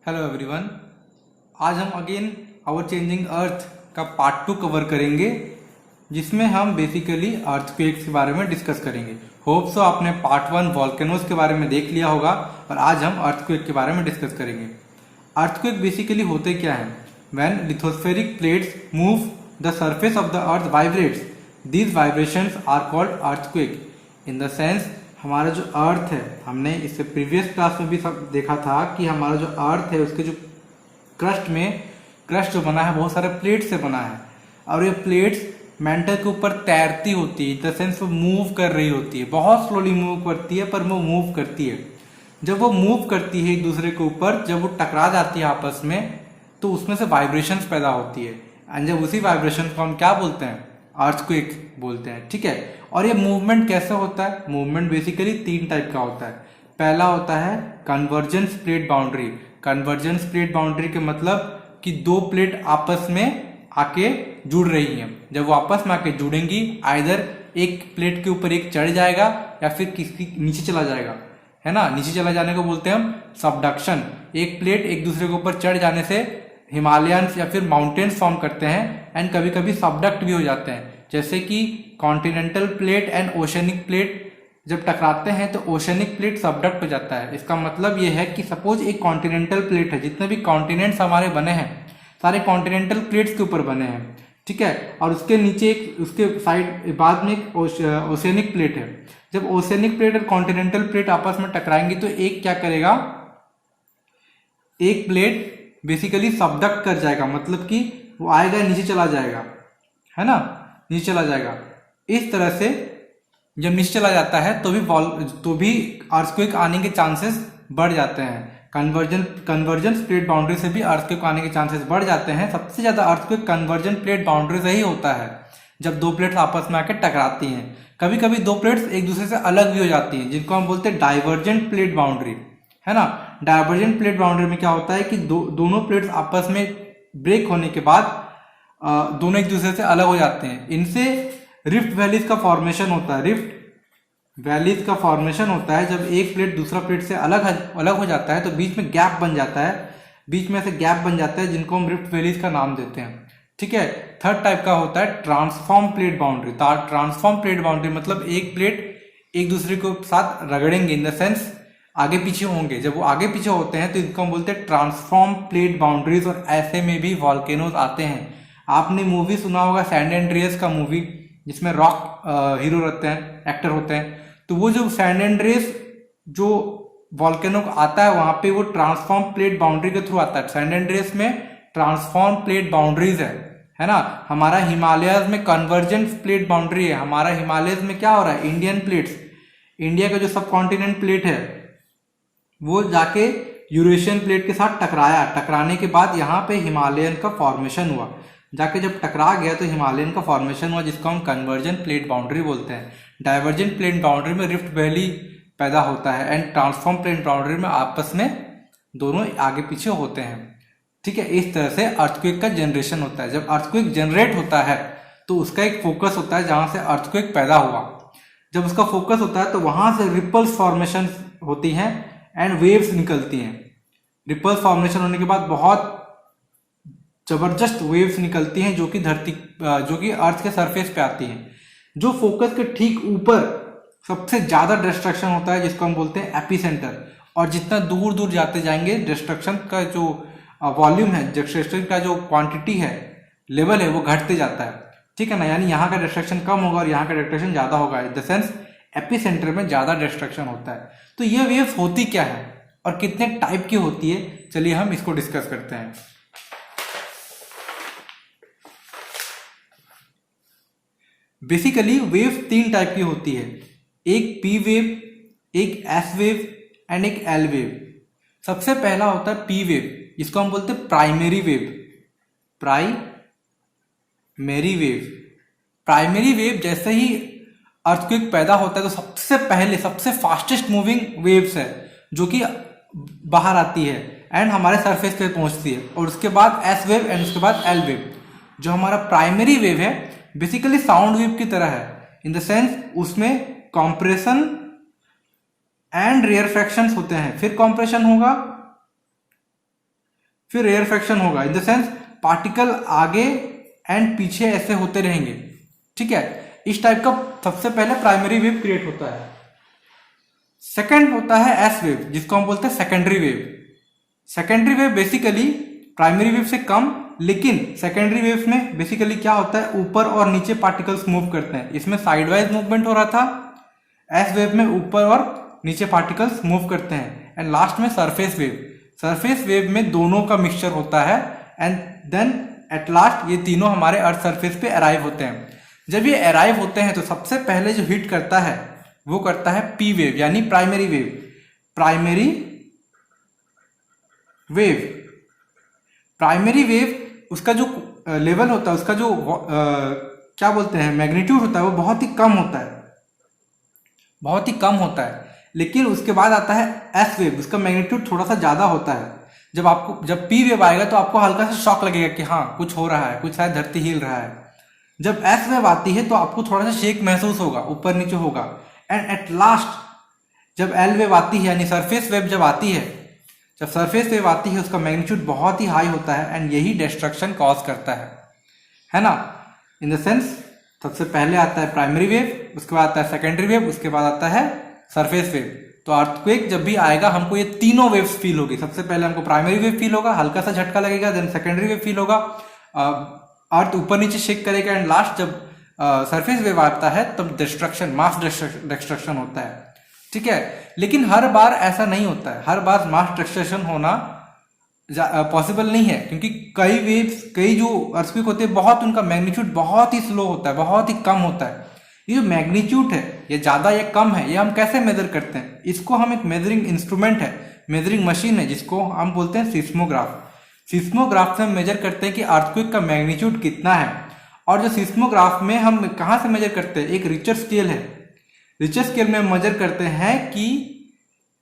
Hello everyone. आज हम again our changing earth का पार्ट 2 कवर करेंगे, जिसमें हम बेसिकली अर्थक्वेक्स के बारे में डिस्कस करेंगे। होप सो आपने पार्ट 1 वॉल्केनोज के बारे में देख लिया होगा और आज हम अर्थक्वेक के बारे में डिस्कस करेंगे। अर्थक्वेक बेसिकली होते क्या हैं? When lithospheric plates move the surface of the earth vibrates, these vibrations are called earthquake. In the sense हमारा जो अर्थ है, हमने इससे प्रीवियस क्लास में भी सब देखा था कि हमारा जो अर्थ है उसके जो क्रस्ट जो बना है बहुत सारे प्लेट से बना है, और ये प्लेट्स मेंटल के ऊपर तैरती होती है। इन द सेंस वो मूव कर रही होती है, बहुत स्लोली मूव करती है, पर वो मूव करती है। जब वो मूव करती है एक दूसरे के ऊपर, जब वो टकरा जाती है आपस में, तो उसमें से वाइब्रेशंस पैदा होती है, एंड जब उसी वाइब्रेशन को हम क्या बोलते हैं? अर्थक्वेक बोलते हैं। ठीक है। और ये मूवमेंट कैसे होता है? मूवमेंट बेसिकली 3 टाइप का होता है। पहला होता है convergence plate boundary. Convergence plate boundary के मतलब कि दो प्लेट आपस में आके जुड़ रही हैं। जब वो आपस में आके जुड़ेंगी, आइदर एक प्लेट के ऊपर एक चढ़ जाएगा या फिर किसी नीचे चला जाएगा, है ना। नीचे चला जाने को बोलते हैं हम सबडक्शन। एक प्लेट एक दूसरे के ऊपर चढ़ जाने से हिमालयंस या फिर माउंटेन्स फॉर्म करते हैं, एंड कभी कभी सबडक्ट भी हो जाते हैं। जैसे कि continental plate and oceanic plate जब टकराते हैं तो ओशनिक प्लेट सबडक्ट हो जाता है। इसका मतलब ये है कि सपोज एक कॉन्टिनेंटल प्लेट है, जितने भी कॉन्टिनेंट्स हमारे बने हैं सारे कॉन्टिनेंटल प्लेट्स के ऊपर बने हैं, ठीक है। और उसके नीचे एक, उसके साइड बाद में एक ओशनिक प्लेट है। जब ओशनिक प्लेट और कॉन्टिनेंटल प्लेट आपस में टकराएंगी तो एक क्या करेगा, एक प्लेट बेसिकली सबडक्ट कर जाएगा, मतलब कि वो आएगा नीचे चला जाएगा, है ना, नीचे चला जाएगा। इस तरह से जब नीचे चला जाता है तो भी अर्थक्वेक आने के चांसेस बढ़ जाते हैं। कन्वर्जेंस प्लेट बाउंड्री से भी अर्थक्वेक आने के चांसेस बढ़ जाते हैं। सबसे ज्यादा अर्थक्वेक कन्वर्जन प्लेट बाउंड्री से ही होता है, जब दो प्लेट्स आपस में आकर टकराती हैं। कभी कभी दो प्लेट्स एक दूसरे से अलग भी हो जाती हैं, जिनको हम बोलते हैं डाइवर्जेंट प्लेट बाउंड्री, है ना। डाइवर्जेंट प्लेट बाउंड्री में क्या होता है कि दोनों प्लेट्स आपस में ब्रेक होने के बाद दोनों एक दूसरे से अलग हो जाते हैं। इनसे रिफ्ट वैलीज का फॉर्मेशन होता है। रिफ्ट वैलीज का फॉर्मेशन होता है जब एक प्लेट दूसरा प्लेट से अलग हो जाता है, तो बीच में गैप बन जाता है, बीच में से गैप बन जाता है, जिनको हम रिफ्ट वैलीज का नाम देते हैं। ठीक है। थर्ड टाइप का होता है transform plate boundary. Transform plate boundary मतलब एक प्लेट एक दूसरे के साथ रगड़ेंगे, इन द सेंस आगे पीछे होंगे। जब वो आगे पीछे होते हैं तो इनको हम बोलते हैं ट्रांसफॉर्म प्लेट बाउंड्रीज, और ऐसे में भी वॉल्केनोज आते हैं। आपने मूवी सुना होगा सैन एंड्रियास का मूवी, जिसमें रॉक हीरो रहते हैं, एक्टर होते हैं। तो वो जो सैन एंड्रियास जो वॉल्केनो आता है, वहां पे वो ट्रांसफॉर्म प्लेट बाउंड्री के थ्रू आता है। सैन एंड्रियास में ट्रांसफॉर्म प्लेट बाउंड्रीज है ना। हमारा हिमालयस में कन्वर्जेंट प्लेट बाउंड्री है। हमारा हिमालयस में क्या हो रहा है, इंडियन प्लेट्स, इंडिया का जो सब कॉन्टिनेंट प्लेट है वो जाके यूरेशियन प्लेट के साथ टकराया। टकराने के बाद यहाँ पे हिमालयन का फॉर्मेशन हुआ। जाके जब टकरा गया तो हिमालयन का फॉर्मेशन हुआ, जिसको हम कन्वर्जेंट प्लेट बाउंड्री बोलते हैं। डाइवर्जेंट प्लेट बाउंड्री में रिफ्ट वैली पैदा होता है, एंड ट्रांसफॉर्म प्लेट बाउंड्री में आपस में दोनों आगे पीछे होते हैं। ठीक है। इस तरह से अर्थक्वेक का जनरेशन होता है। जब अर्थक्वेक जनरेट होता है तो उसका एक फोकस होता है जहां से अर्थक्वेक पैदा हुआ। जब उसका फोकस होता है तो वहां से रिपल्स फॉर्मेशन होती हैं एंड वेव्स निकलती हैं। रिपल्स फॉर्मेशन होने के बाद बहुत जबरदस्त वेव्स निकलती हैं, जो कि अर्थ के सरफेस पे आती हैं। जो फोकस के ठीक ऊपर सबसे ज्यादा डिस्ट्रक्शन होता है, जिसको हम बोलते हैं एपिसेंटर। और जितना दूर दूर जाते जाएंगे, डिस्ट्रक्शन का जो वॉल्यूम है, डिस्ट्रक्शन का जो क्वांटिटी है, लेवल है, वो घटते जाता है। ठीक है ना। यानी यहाँ का डिस्ट्रक्शन कम होगा और यहाँ का डिस्ट्रक्शन ज्यादा होगा। इन द सेंस एपिसेंटर में ज्यादा डिस्ट्रक्शन होता है। तो ये वेव्स होती क्या है और कितने टाइप की होती है, चलिए हम इसको डिस्कस करते हैं। बेसिकली वेव 3 टाइप की होती है, एक पी वेव, एक एस वेव एंड एक एल वेव। सबसे पहला होता है पी वेव, जिसको हम बोलते हैं primary wave. Primary wave, primary wave जैसे ही अर्थक्वेक पैदा होता है तो सबसे पहले सबसे फास्टेस्ट मूविंग वेव्स है, जो कि बाहर आती है एंड हमारे सरफेस पे पहुंचती है। और उसके बाद एस वेव एंड उसके बाद एल वेव। जो हमारा प्राइमरी वेव है बेसिकली साउंड वेव की तरह है, इन द सेंस उसमें कॉम्प्रेशन एंड रेयरफैक्शंस होते हैं। फिर कॉम्प्रेशन होगा, फिर रेयरफेक्शन होगा, इन द सेंस पार्टिकल आगे एंड पीछे ऐसे होते रहेंगे, ठीक है। इस टाइप का सबसे पहले प्राइमरी वेव क्रिएट होता है। सेकंड होता है एस वेव, जिसको हम बोलते हैं secondary wave. Secondary wave basically primary wave से कम, लेकिन सेकेंडरी वेव में बेसिकली क्या होता है, ऊपर और नीचे पार्टिकल्स मूव करते हैं। इसमें साइडवाइज मूवमेंट हो रहा था, एस वेव में ऊपर और नीचे पार्टिकल्स मूव करते हैं। एंड लास्ट में सरफेस वेव, सरफेस वेव में दोनों का मिक्सचर होता है। एंड देन एट लास्ट ये तीनों हमारे अर्थ सरफेस पे अराइव होते हैं। जब ये अराइव होते हैं तो सबसे पहले जो हिट करता है वो करता है पी वेव, यानी primary wave. Primary wave, primary wave उसका जो लेवल होता है, उसका जो क्या बोलते हैं मैग्नीट्यूड होता है, वो बहुत ही कम होता है, बहुत ही कम होता है। लेकिन उसके बाद आता है एस वेव, उसका मैग्नीट्यूड थोड़ा सा ज्यादा होता है। जब पी वेव आएगा तो आपको हल्का सा शॉक लगेगा कि हाँ कुछ हो रहा है, कुछ शायद धरती हिल रहा है। जब एस वेव आती है तो आपको थोड़ा सा शेक महसूस होगा, ऊपर नीचे होगा। एंड एट लास्ट जब एल वेव आती है, यानी सरफेस वेव जब आती है, जब सरफेस वेव आती है उसका मैग्नीट्यूड बहुत ही हाई होता है। एंड यही डिस्ट्रक्शन कॉज करता है ना। इन द सेंस सबसे पहले आता है प्राइमरी वेव, उसके बाद आता है सेकेंडरी वेव, उसके बाद आता है सरफेस वेव। तो अर्थक्वेक जब भी आएगा हमको ये तीनों वेव्स फील होगी। सबसे पहले हमको प्राइमरी वेव फील होगा, हल्का सा झटका लगेगा, देन सेकेंडरी वेव फील होगा, अर्थ ऊपर नीचे शेक करेगा। एंड लास्ट जब सरफेस वेव आता है तब डिस्ट्रक्शन, मास डिस्ट्रक्शन होता है, ठीक है। लेकिन हर बार ऐसा नहीं होता है, हर बार मास डिस्ट्रक्शन होना पॉसिबल नहीं है, क्योंकि कई वेव्स, कई जो अर्थक्वेक होते हैं बहुत, उनका मैग्नीट्यूड बहुत ही स्लो होता है, बहुत ही कम होता है। ये जो मैग्नीट्यूड है ये ज्यादा या कम है, ये हम कैसे मेजर करते हैं? इसको हम एक मेजरिंग इंस्ट्रूमेंट है, मेजरिंग मशीन है, जिसको हम बोलते हैं सिस्मोग्राफ। सिस्मोग्राफ से हम मेजर करते हैं कि अर्थक्वेक का मैग्नीट्यूड कितना है। और जो सिस्मोग्राफ में हम कहाँ से मेजर करते हैं, एक रिचर स्केल है, रिचर स्केल में हम मेजर करते हैं कि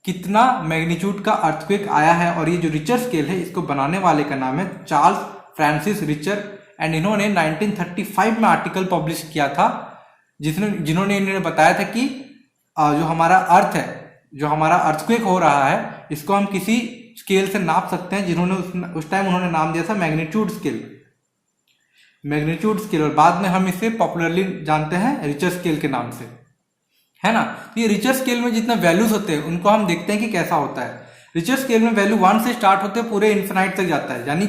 कितना मैग्नीट्यूड का अर्थक्वेक आया है। और ये जो रिचर स्केल है इसको बनाने वाले का नाम है चार्ल्स फ्रांसिस रिचर। एंड इन्होंने 1935 में आर्टिकल पब्लिश किया था, जिन्होंने इन्होंने बताया था कि जो हमारा अर्थ है, जो हमारा अर्थक्वेक हो रहा है, इसको हम किसी स्केल से नाप सकते हैं, जिन्होंने उस टाइम उन्होंने नाम दिया था मैग्नीट्यूड स्केल, मैग्नीट्यूड स्केल। और बाद में हम इसे पॉपुलरली जानते हैं रिचर स्केल के नाम से, है ना। ये रिचर स्केल में जितने वैल्यूज होते हैं उनको हम देखते हैं कि कैसा होता है। रिचर स्केल में वैल्यू 1 से स्टार्ट होते हैं, पूरे इन्फिनाइट तक जाता है, यानी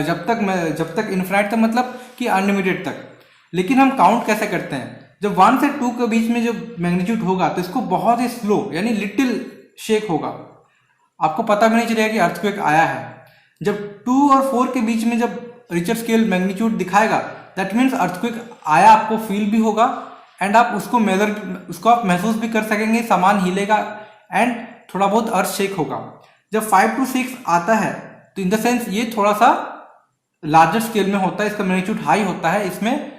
जब तक इन्फिनाइट तक मतलब कि अनलिमिटेड तक। लेकिन हम काउंट कैसे करते हैं? जब 1 से 2 के बीच में जो मैग्नीट्यूड होगा तो इसको बहुत ही स्लो, यानी लिटिल शेक होगा, आपको पता भी नहीं चलेगा कि अर्थक्वेक आया है। जब 2 और 4 के बीच में जब रिचर स्केल मैग्नीट्यूड दिखाएगा, दैट मीन्स अर्थक्वेक आया, आपको फील भी होगा एंड आप उसको आप महसूस भी कर सकेंगे, सामान हिलेगा एंड थोड़ा बहुत अर्थ शेक होगा। जब 5 to 6 आता है तो इन द सेंस ये थोड़ा सा लार्जर स्केल में होता है, इसका मैग्नीट्यूड हाई होता है, इसमें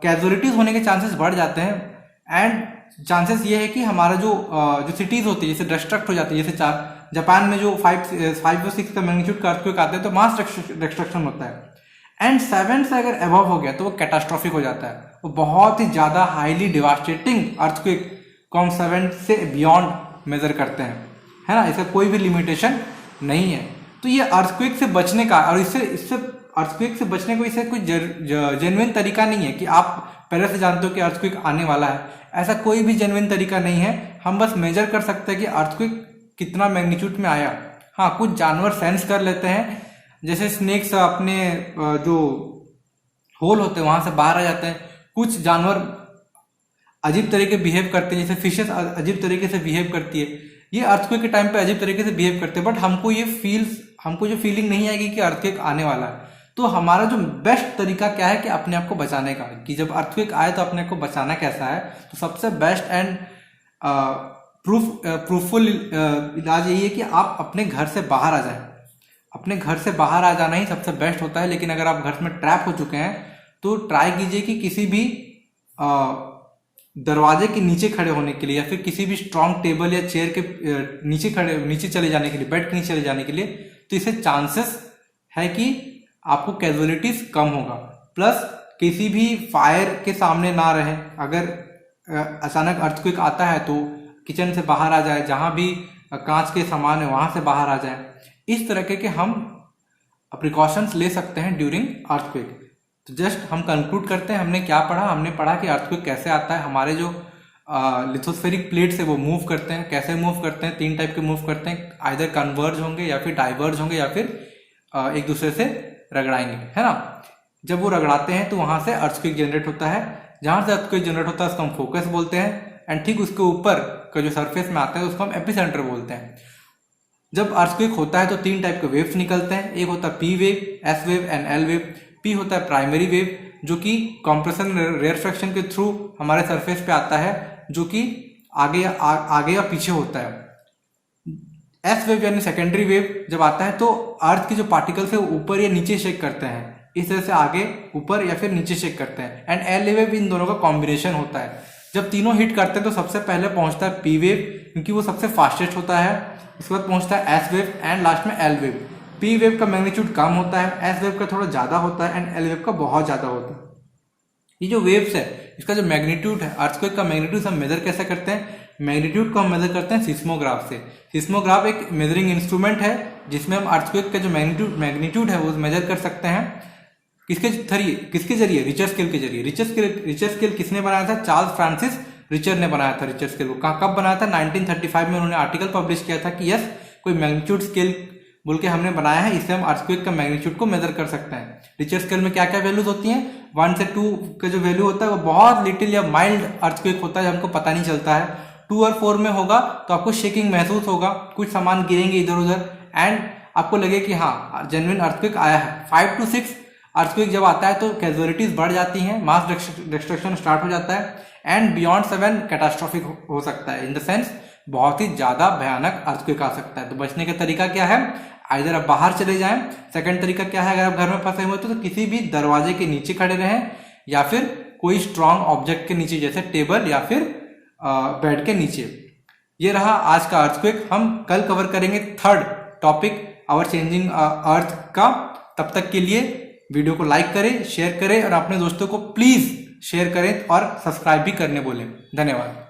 कैजुअलिटीज होने के चांसेस बढ़ जाते हैं। एंड चांसेस ये है कि हमारा जो सिटीज होती है जैसे डिस्ट्रक्ट हो जाती है, जैसे जापान में जो 5 और 6 का मैग्नीट्यूड का अर्थक्वेक आते हैं तो मास डिस्ट्रक्शन होता है। एंड 7 से अगर अबव हो गया तो वो कैटास्ट्रॉफिक हो जाता है, वो बहुत ही ज्यादा हाईली डिवास्टेटिंग अर्थक्वेक को हम 7 से बियॉन्ड मेजर करते हैं, है ना। इसका कोई भी लिमिटेशन नहीं है। तो ये अर्थक्वेक से बचने का, और इससे अर्थक्वेक से बचने को इससे कोई जेन्युइन तरीका नहीं है कि आप पहले से जानते हो कि अर्थक्वेक आने वाला है, ऐसा कोई भी जेन्युइन तरीका नहीं है। हम बस मेजर कर सकते हैं कि अर्थक्वेक कितना मैग्नीट्यूड में आया। हाँ, कुछ जानवर सेंस कर लेते हैं, जैसे स्नेक्स अपने जो होल होते हैं वहां से बाहर आ जाते हैं। कुछ जानवर अजीब तरीके बिहेव करते हैं, जैसे फिशेस अजीब तरीके से बिहेव करती है, ये अर्थक्वेक के टाइम पे अजीब तरीके से बिहेव करते हैं, बट हमको जो फीलिंग नहीं आएगी कि अर्थक्वेक आने वाला है। तो हमारा जो बेस्ट तरीका क्या है कि अपने आप को बचाने का, कि जब अर्थक्वेक आए तो अपने आप को बचाना कैसा है, तो सबसे बेस्ट एंड प्रूफफुल इलाज यही है कि आप अपने घर से बाहर आ जाएं। अपने घर से बाहर आ जाना ही सबसे बेस्ट होता है। लेकिन अगर आप घर में ट्रैप हो चुके हैं तो ट्राई कीजिए कि किसी भी दरवाजे के नीचे खड़े होने के लिए, या फिर किसी भी स्ट्रॉन्ग टेबल या चेयर के नीचे चले जाने के लिए, बेड के नीचे चले जाने के लिए। तो इससे चांसेस है कि आपको कैजुअलिटीज कम होगा। प्लस किसी भी फायर के सामने ना रहे, अगर अचानक अर्थक्वेक आता है तो किचन से बाहर आ जाए, जहां भी कांच के सामान है वहां से बाहर आ जाए। इस तरह के हम प्रिकॉशंस ले सकते हैं ड्यूरिंग अर्थक्वेक। तो जस्ट हम कंक्लूड करते हैं, हमने क्या पढ़ा? हमने पढ़ा कि अर्थक्वेक कैसे आता है, हमारे जो लिथोस्फेरिक प्लेट्स है वो मूव करते हैं। कैसे मूव करते हैं? 3 टाइप के मूव करते हैं, आइदर कन्वर्ज होंगे या फिर डाइवर्ज होंगे या फिर एक दूसरे से रगड़ाएंगे, है ना। जब वो रगड़ाते हैं तो वहां से अर्थक्वेक जनरेट होता है। जहां से अर्थक्वेक जनरेट होता है उसको हम फोकस बोलते हैं, एंड ठीक उसके ऊपर का जो सरफेस में आता है उसको हम एपिसेंटर बोलते हैं। जब अर्थक्वेक होता है तो 3 टाइप के वेव्स निकलते हैं, एक होता है P wave, S wave and L wave. P होता है प्राइमरी वेव जो कि कंप्रेशन रेयरफेक्शन के थ्रू हमारे सरफेस पे आता है, जो कि आगे या पीछे होता है। एस वेव यानी सेकेंडरी वेव जब आता है तो अर्थ के जो पार्टिकल्स है ऊपर या नीचे शेक करते हैं, इस तरह से आगे ऊपर या फिर नीचे शेक करते हैं। एंड एल वेव इन दोनों का कॉम्बिनेशन होता है। जब तीनों हिट करते हैं तो सबसे पहले पहुंचता है पी वेव क्योंकि वो सबसे फास्टेस्ट होता है, इसके बाद पहुंचता है एस वेव एंड लास्ट में एल वेव। पी वेव का मैग्नीट्यूड कम होता है, एस वेव का थोड़ा ज्यादा होता है एंड एल वेव का बहुत ज्यादा होता है। ये जो वेव्स है इसका जो मैग्नीट्यूड है, अर्थक्वेक का मैग्नीट्यूड हम मेजर कैसे करते हैं? मैग्नीट्यूड को हम मेजर करते हैं सिस्मोग्राफ से। सिस्मोग्राफ एक मेजरिंग इंस्ट्रूमेंट है जिसमें हम अर्थक्वेक का जो मैग्नीट्यूड है वो मेजर कर सकते हैं। किसके जरिए? रिचर स्केल के जरिए। रिचर स्केल किसने बनाया था? चार्ल्स फ्रांसिस रिचर ने बनाया था रिचर स्केल को। कब बनाया था? 1935 में उन्होंने आर्टिकल पब्लिश किया था कि यस कोई मैग्नीट्यूड स्केल बोल के हमने बनाया है, इससे हम अर्थक्वेक का मैग्नीट्यूड को मेजर कर सकते हैं। रिचर स्केल में क्या क्या वैल्यूज होती हैं? 1 से 2 का जो वैल्यू होता है वो बहुत लिटिल या माइल्ड अर्थक्वेक होता है, हमको पता नहीं चलता है। 2 और 4 में होगा तो आपको शेकिंग महसूस होगा, कुछ सामान गिरेंगे इधर उधर एंड आपको लगे कि हाँ जेन्युइन अर्थक्वेक आया है। 5 to 6 अर्थक्वेक जब आता है तो कैजुअलिटीज बढ़ जाती हैं, मास डिस्ट्रक्शन स्टार्ट हो जाता है एंड बियॉन्ड 7 कैटास्ट्रॉफिक हो सकता है। इन द सेंस बहुत ही ज्यादा भयानक अर्थक्वेक आ सकता है। तो बचने का तरीका क्या है? आइदर आप बाहर चले जाएं। सेकंड तरीका क्या है? अगर आप घर में फंसे हुए तो किसी भी दरवाजे के नीचे खड़े रहें या फिर कोई स्ट्रांग ऑब्जेक्ट के नीचे जैसे टेबल या फिर बेड के नीचे। ये रहा आज का अर्थक्वेक। हम कल कवर करेंगे 3rd topic our changing earth का। तब तक के लिए वीडियो को लाइक करें, शेयर करें और अपने दोस्तों को प्लीज शेयर करें और सब्सक्राइब भी करने बोलें। धन्यवाद।